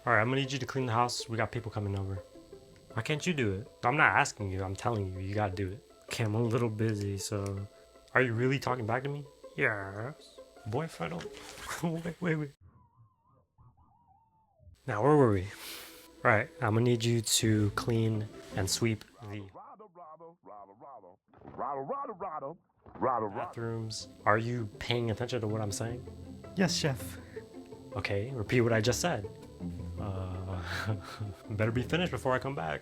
All right, I'm gonna need you to clean the house. We got people coming over. Why can't you do it? I'm not asking you. I'm telling you. You gotta do it. Okay, I'm a little busy, so... Are you really talking back to me? Yes. Boyfriend? Wait. Now, where were we? All right, I'm gonna need you to clean and sweep the bathrooms. Are you paying attention to what I'm saying? Yes, chef. Okay, repeat what I just said. Better be finished before I come back.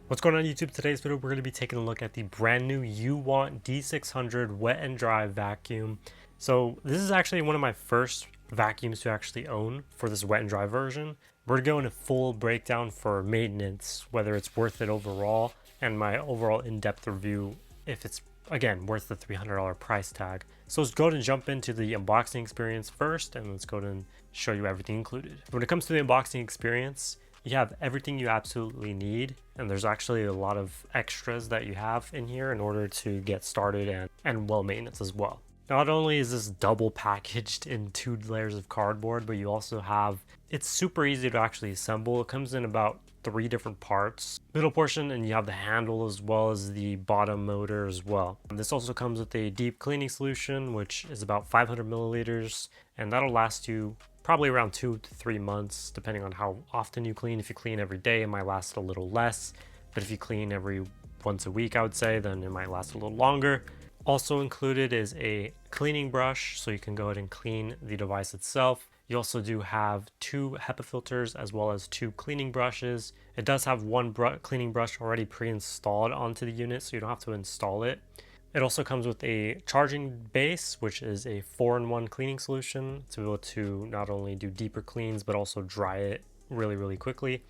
What's going on YouTube? Today's video we're going to be taking a look at the brand new UWANT D600 wet and dry vacuum. So this is actually one of my first vacuums to actually own for this wet and dry version. We're going to full breakdown for maintenance, whether it's worth it overall, and my overall in-depth review if it's, again, worth the $300 price tag. So let's go ahead and jump into the unboxing experience first, and let's go ahead and show you everything included. When it comes to the unboxing experience, you have everything you absolutely need, and there's actually a lot of extras that you have in here in order to get started and well maintenance as well. Not only is this double packaged in 2 layers of cardboard, but you also have, it's super easy to actually assemble. It comes in about 3 different parts. Middle portion, and you have the handle as well as the bottom motor as well. This also comes with a deep cleaning solution, which is about 500 milliliters, and that'll last you probably around 2 to 3 months, depending on how often you clean. If you clean every day, it might last a little less, but if you clean every once a week, I would say, then it might last a little longer. Also included is a cleaning brush, so you can go ahead and clean the device itself. You also do have 2 HEPA filters as well as 2 cleaning brushes. It does have one cleaning brush already pre-installed onto the unit, so you don't have to install it. It also comes with a charging base, which is a 4-in-1 cleaning solution to be able to not only do deeper cleans, but also dry it really quickly,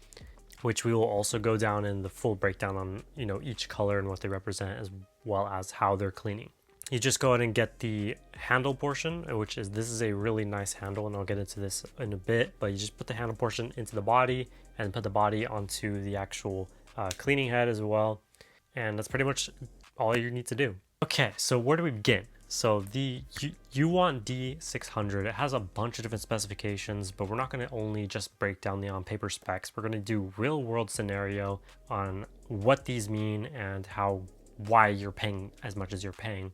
which we will also go down in the full breakdown on, each color and what they represent, as well as how they're cleaning. You just go ahead and get the handle portion, which is, this is a really nice handle, and I'll get into this in a bit, but you just put the handle portion into the body and put the body onto the actual cleaning head as well. And that's pretty much all you need to do. Okay, so where do we begin? So the UWANT D600, it has a bunch of different specifications, but we're not going to only just break down the on-paper specs. We're going to do real-world scenario on what these mean and why you're paying as much as you're paying.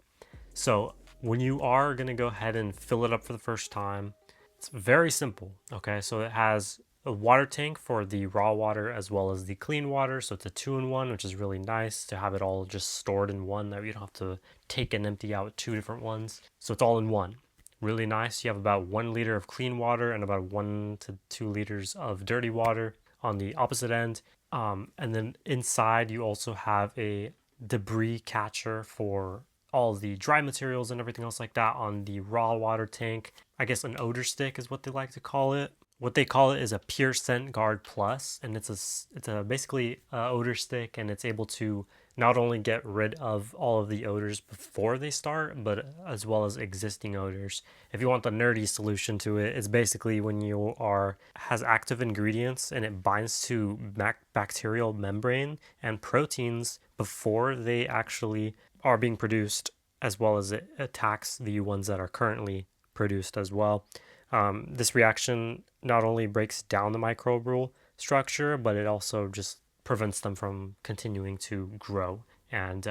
So when you are going to go ahead and fill it up for the first time, it's very simple. Okay, so it has a water tank for the raw water as well as the clean water, so it's a 2-in-1, which is really nice to have it all just stored in one, that you don't have to take and empty out 2 different ones, so it's all in one. Really nice. You have about 1 liter of clean water and about 1 to 2 liters of dirty water on the opposite end, and then inside you also have a debris catcher for all the dry materials and everything else like that on the raw water tank. I guess an odor stick is what they like to call it. What they call it is a Pure Scent Guard Plus, and it's basically an odor stick, and it's able to not only get rid of all of the odors before they start, but as well as existing odors. If you want the nerdy solution to it, it's basically when has active ingredients and it binds to bacterial membrane and proteins before they actually are being produced, as well as it attacks the ones that are currently produced as well. This reaction not only breaks down the microbial structure, but it also just prevents them from continuing to grow and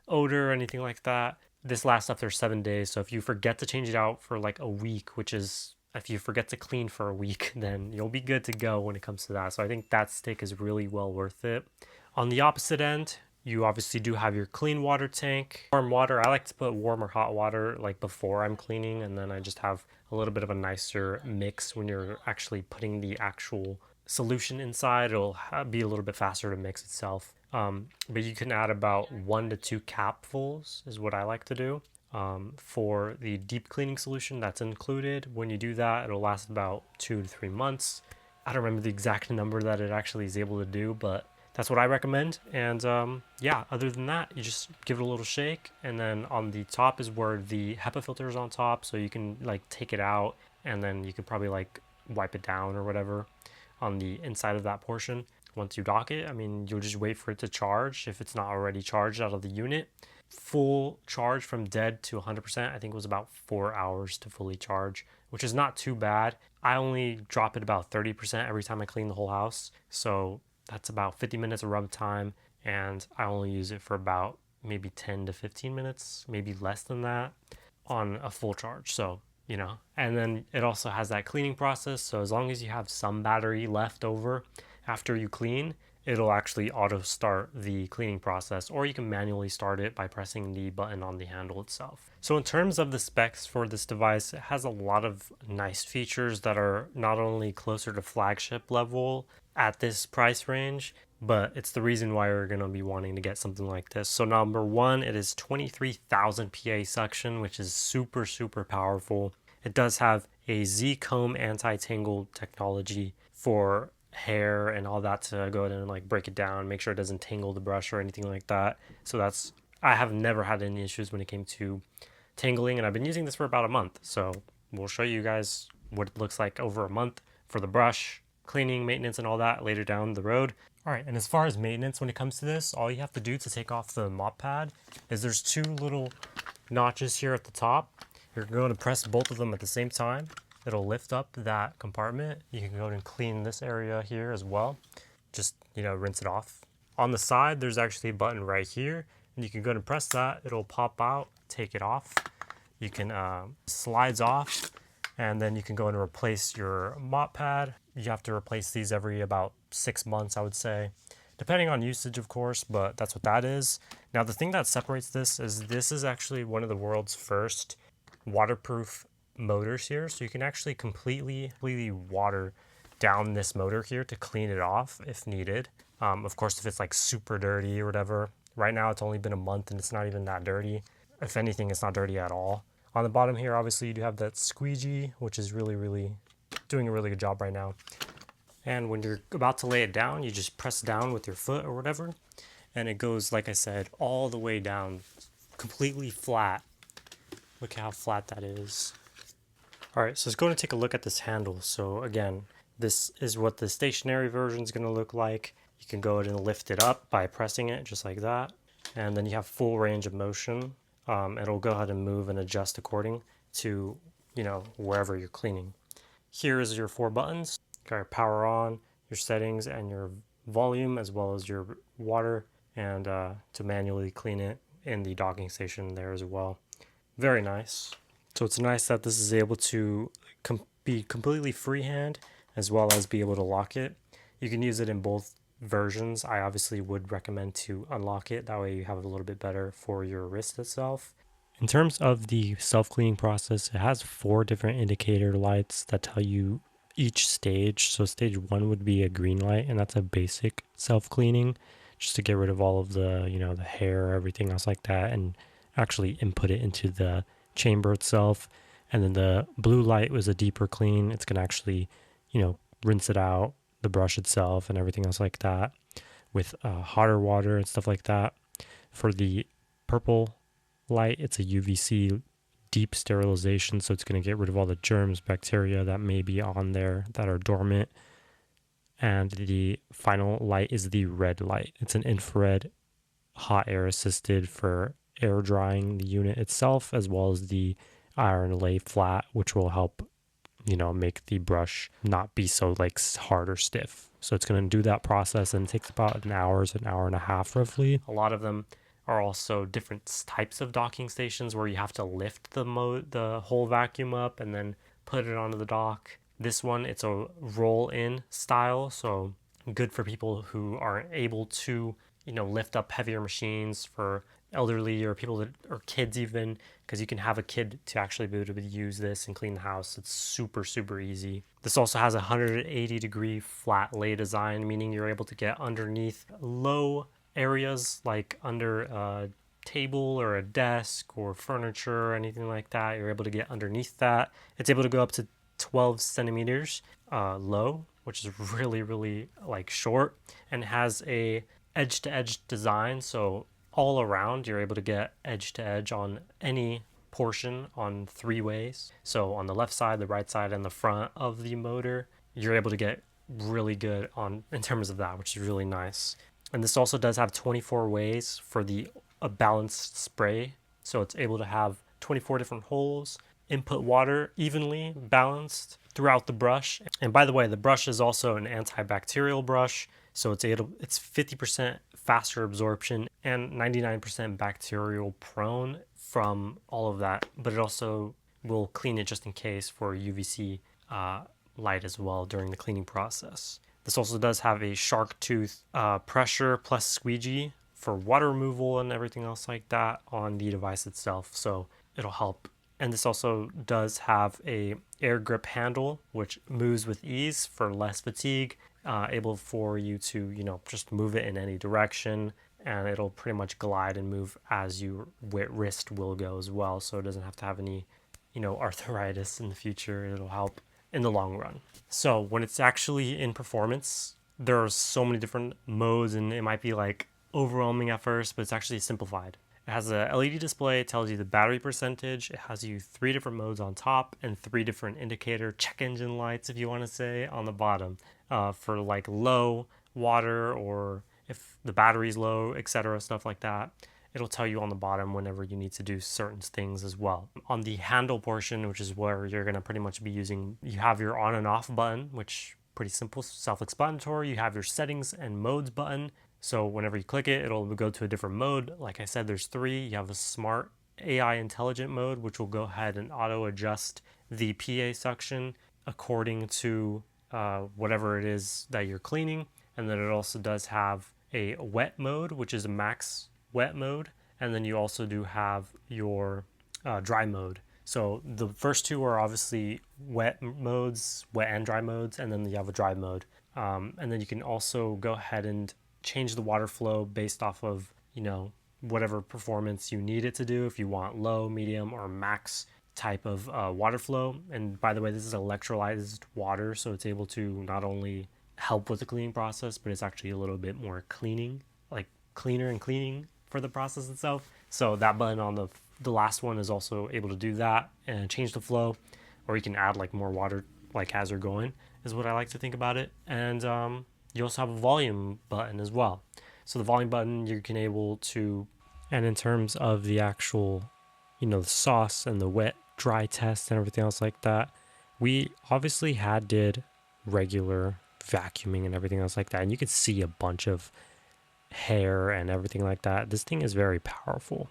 odor or anything like that. This lasts after 7 days, so if you forget to change it out for like a week, which is, if you forget to clean for a week, then you'll be good to go when it comes to that. So I think that stick is really well worth it. On the opposite end, you obviously do have your clean water tank. Warm water, I like to put warm or hot water like before I'm cleaning, and then I just have a little bit of a nicer mix when you're actually putting the actual solution inside. It'll be a little bit faster to mix itself. But you can add about 1 to 2 capfuls is what I like to do. For the deep cleaning solution that's included, when you do that, it'll last about 2 to 3 months. I don't remember the exact number that it actually is able to do, but that's what I recommend. And yeah, other than that, you just give it a little shake, and then on the top is where the HEPA filter is on top, so you can like take it out, and then you could probably like wipe it down or whatever on the inside of that portion. once you dock it. I mean, you'll just wait for it to charge if it's not already charged out of the unit. Full charge from dead to 100%, I think it was about 4 hours to fully charge, which is not too bad. I only drop it about 30% every time I clean the whole house. So that's about 50 minutes of rub time, and I only use it for about maybe 10 to 15 minutes, maybe less than that on a full charge. So, and then it also has that cleaning process. So as long as you have some battery left over after you clean, it'll actually auto start the cleaning process, or you can manually start it by pressing the button on the handle itself. So in terms of the specs for this device, it has a lot of nice features that are not only closer to flagship level at this price range, but it's the reason why you're going to be wanting to get something like this. So number one, it is 23,000 PA suction, which is super, super powerful. It does have a Z-comb anti-tangle technology for hair and all that to go ahead and like break it down, make sure it doesn't tangle the brush or anything like that. So I have never had any issues when it came to tangling, and I've been using this for about a month. So we'll show you guys what it looks like over a month for the brush, cleaning, maintenance, and all that later down the road. All right, and as far as maintenance when it comes to this, all you have to do to take off the mop pad is there's two little notches here at the top. You're going to press both of them at the same time. It'll lift up that compartment. You can go ahead and clean this area here as well. Just, rinse it off. On the side, there's actually a button right here, and you can go ahead and press that. It'll pop out, take it off. You can slides off, and then you can go ahead and replace your mop pad. You have to replace these every about 6 months, I would say, depending on usage, of course, but that's what that is. Now, the thing that separates this is actually one of the world's first waterproof motors here. So you can actually completely water down this motor here to clean it off if needed. Of course, if it's like super dirty or whatever. Right now, it's only been a month and it's not even that dirty. If anything, it's not dirty at all. On the bottom here, obviously, you do have that squeegee, which is really doing a really good job right now. And when you're about to lay it down, you just press down with your foot or whatever, and it goes, like I said, all the way down, completely flat. Look how flat that is. All right, so let's go and take a look at this handle. So again, this is what the stationary version is going to look like. You can go ahead and lift it up by pressing it just like that, and then you have full range of motion. It'll go ahead and move and adjust according to wherever you're cleaning. Here is your 4 buttons. Got your power on, your settings, and your volume, as well as your water, and to manually clean it in the docking station there as well. Very nice. So it's nice that this is able to be completely freehand, as well as be able to lock it. You can use it in both versions. I obviously would recommend to unlock it. That way you have it a little bit better for your wrist itself. In terms of the self-cleaning process, it has 4 different indicator lights that tell you each stage. So stage 1 would be a green light, and that's a basic self-cleaning, just to get rid of all of the, the hair, everything else like that, and actually input it into the chamber itself. And then the blue light was a deeper clean. It's going to actually, rinse it out, the brush itself and everything else like that, with hotter water and stuff like that. For the purple light, it's a UVC deep sterilization, so it's going to get rid of all the germs, bacteria that may be on there that are dormant. And the final light is the red light. It's an infrared hot air assisted for air drying the unit itself, as well as the iron lay flat, which will help make the brush not be so hard or stiff. So it's going to do that process, and it takes about an hour and a half roughly. A lot of them are also different types of docking stations where you have to lift the whole vacuum up and then put it onto the dock. This one, it's a roll-in style, so good for people who aren't able to, lift up heavier machines, for elderly or people that or kids even, because you can have a kid to actually be able to use this and clean the house. It's super easy. This also has a 180-degree flat lay design, meaning you're able to get underneath low areas like under a table or a desk or furniture or anything like that. You're able to get underneath that. It's able to go up to 12 centimeters low, which is really short, and has a edge-to-edge design, so all around you're able to get edge to edge on any portion on 3 ways. So on the left side, the right side, and the front of the motor, you're able to get really good in terms of that, which is really nice. And this also does have 24 ways for the a balanced spray. So it's able to have 24 different holes, input water evenly balanced throughout the brush. And by the way, the brush is also an antibacterial brush, so it's 50% faster absorption and 99% bacterial prone from all of that, but it also will clean it just in case for UVC light as well during the cleaning process. This also does have a shark tooth pressure plus squeegee for water removal and everything else like that on the device itself, so it'll help. And this also does have a air grip handle, which moves with ease for less fatigue, able for you to, just move it in any direction, and it'll pretty much glide and move as your wrist will go as well, so it doesn't have to have any, arthritis in the future. It'll help in the long run. So when it's actually in performance, there are so many different modes, and it might be like overwhelming at first, but it's actually simplified. It has a LED display. It tells you the battery percentage. It has you 3 different modes on top and 3 different indicator check engine lights, if you want to say, on the bottom for like low water, or if the battery's low, etc., stuff like that. It'll tell you on the bottom whenever you need to do certain things as well. On the handle portion, which is where you're going to pretty much be using, you have your on and off button, which pretty simple, self-explanatory. You have your settings and modes button. So whenever you click it, it'll go to a different mode. Like I said, there's 3. You have a smart AI intelligent mode, which will go ahead and auto adjust the PA suction according to whatever it is that you're cleaning. And then it also does have a wet mode, which is a max wet mode. And then you also do have your dry mode. So the first 2 are obviously wet modes, wet and dry modes, and then you have a dry mode. And then you can also go ahead and change the water flow based off of, whatever performance you need it to do. If you want low, medium, or max type of water flow. And by the way, this is electrolyzed water, so it's able to not only help with the cleaning process, but it's actually a little bit more cleaning, like cleaner and cleaning for the process itself. So that button on the last one is also able to do that and change the flow, or you can add like more water like as you're going, is what I like to think about it. And you also have a volume button as well. So the volume button you can able to, and in terms of the actual, the sauce and the wet dry test and everything else like that, we obviously did regular vacuuming and everything else like that, and you could see a bunch of hair and everything like that. This thing is very powerful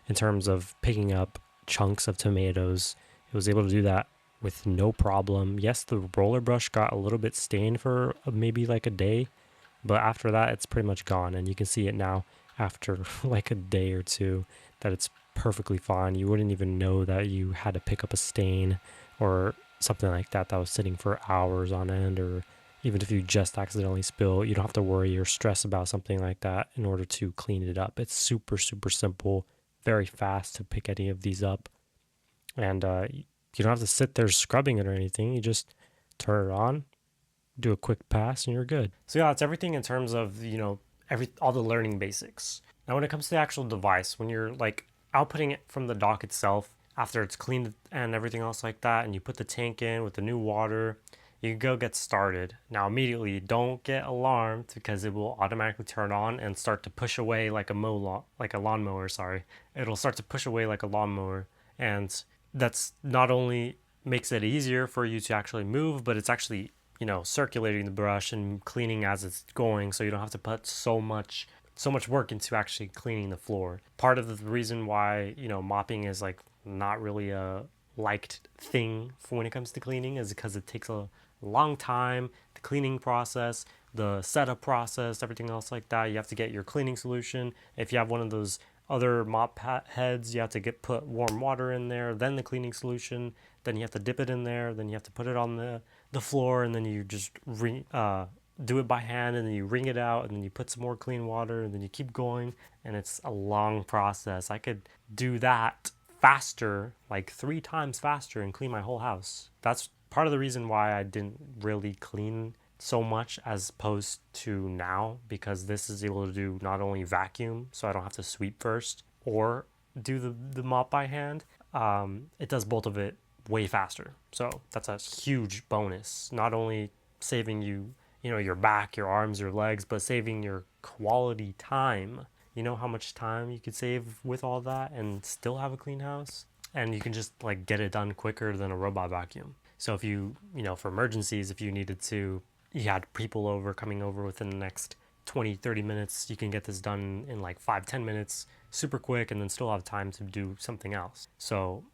in terms of picking up chunks of tomatoes. It was able to do that with no problem. Yes, the roller brush got a little bit stained for maybe like a day, but after that it's pretty much gone, and you can see it now after like a day or 2 that it's perfectly fine. You wouldn't even know that you had to pick up a stain or something like that was sitting for hours on end, or even if you just accidentally spill, you don't have to worry or stress about something like that in order to clean it up. It's super, super simple, very fast to pick any of these up. And you don't have to sit there scrubbing it or anything. You just turn it on, do a quick pass, and you're good. So yeah, it's everything in terms of, all the learning basics. Now, when it comes to the actual device, when you're like outputting it from the dock itself, after it's cleaned and everything else like that, and you put the tank in with the new water, you can go get started. Now, immediately, don't get alarmed because it will automatically turn on and start to push away like a lawnmower. It'll start to push away like a lawnmower, and that's not only makes it easier for you to actually move, but it's actually, circulating the brush and cleaning as it's going, so you don't have to put so much work into actually cleaning the floor. Part of the reason why, mopping is like not really a liked thing for when it comes to cleaning is because it takes a long time, the cleaning process, the setup process, everything else like that. You have to get your cleaning solution. If you have one of those other mop heads, you have to put warm water in there, then the cleaning solution, then you have to dip it in there, then you have to put it on the floor, and then you just do it by hand, and then you wring it out, and then you put some more clean water, and then you keep going, and it's a long process. I could do that faster, like 3 times faster, and clean my whole house. That's part of the reason why I didn't really clean so much as opposed to now, because this is able to do not only vacuum, so I don't have to sweep first, or do the mop by hand. It does both of it way faster. So that's a huge bonus. Not only saving you your back, your arms, your legs, but saving your quality time. You know how much time you could save with all that and still have a clean house? And you can just like get it done quicker than a robot vacuum. So if for emergencies, if you needed to, you had people coming over within the next 20-30 minutes, you can get this done in like 5-10 minutes, super quick, and then still have time to do something else. So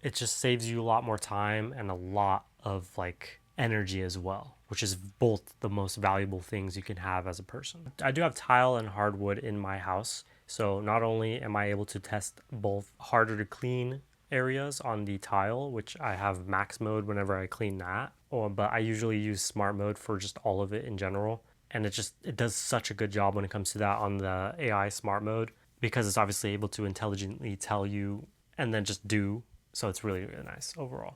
it just saves you a lot more time and a lot of like energy as well, which is both the most valuable things you can have as a person. I do have tile and hardwood in my house, so not only am I able to test both harder to clean areas on the tile, which I have max mode whenever I clean that, but I usually use smart mode for just all of it in general, and it does such a good job when it comes to that on the AI smart mode, because it's obviously able to intelligently tell you and then just do. So it's really, really nice overall.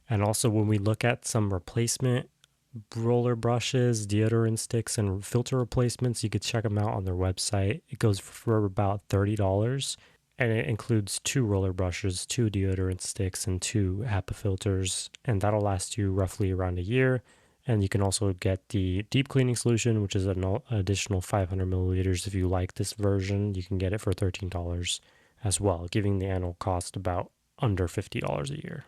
And also when we look at some replacement roller brushes, deodorant sticks, and filter replacements, you could check them out on their website. It goes for about $30, and it includes 2 roller brushes, 2 deodorant sticks, and 2 HEPA filters, and that'll last you roughly around a year. And you can also get the deep cleaning solution, which is an additional 500 milliliters. If you like this version, you can get it for $13 as well, giving the annual cost about under $50 a year.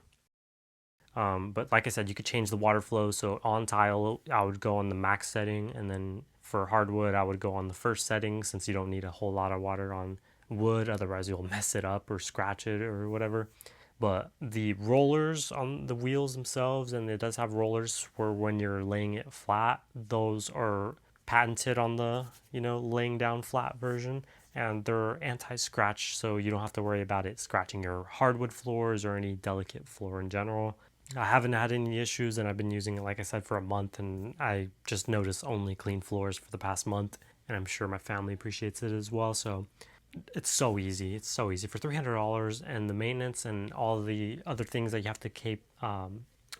But like I said, you could change the water flow. So on tile, I would go on the max setting, and then for hardwood, I would go on the first setting, since you don't need a whole lot of water on wood, otherwise you'll mess it up or scratch it or whatever. But the rollers on the wheels themselves, and it does have rollers for when you're laying it flat, those are patented on the laying down flat version, and they're anti-scratch, so you don't have to worry about it scratching your hardwood floors or any delicate floor in general. I haven't had any issues, and I've been using it, like I said, for a month, and I just noticed only clean floors for the past month, and I'm sure my family appreciates it as well. So it's so easy. It's so easy for $300, and the maintenance and all the other things that you have to keep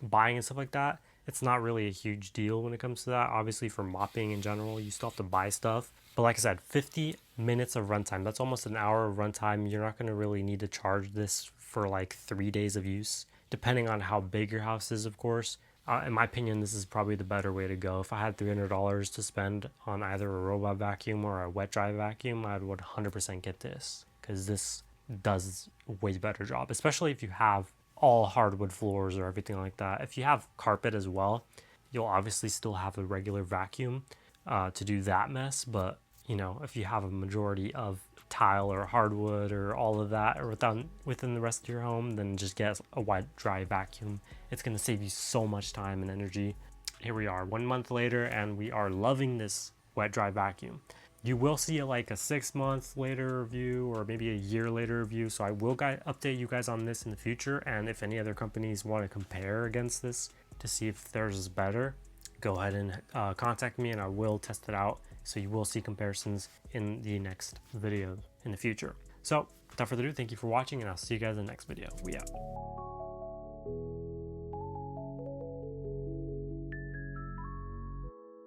buying and stuff like that. It's not really a huge deal when it comes to that. Obviously, for mopping in general, you still have to buy stuff. But like I said, 50 minutes of runtime. That's almost an hour of runtime. You're not going to really need to charge this for like 3 days of use, depending on how big your house is, of course. In my opinion, this is probably the better way to go. If I had $300 to spend on either a robot vacuum or a wet dry vacuum, I would 100% get this, because this does a way better job, especially if you have all hardwood floors or everything like that. If you have carpet as well, you'll obviously still have a regular vacuum to do that mess. But if you have a majority of tile or hardwood or all of that or within the rest of your home, then just get a wet dry vacuum. It's going to save you so much time and energy. Here we are 1 month later, and we are loving this wet dry vacuum. You will see like a 6 months later review or maybe a year later review, so I will update you guys on this in the future. And if any other companies want to compare against this to see if theirs is better, go ahead and contact me, and I will test it out. So you will see comparisons in the next video in the future. So without further ado, thank you for watching, and I'll see you guys in the next video. We out.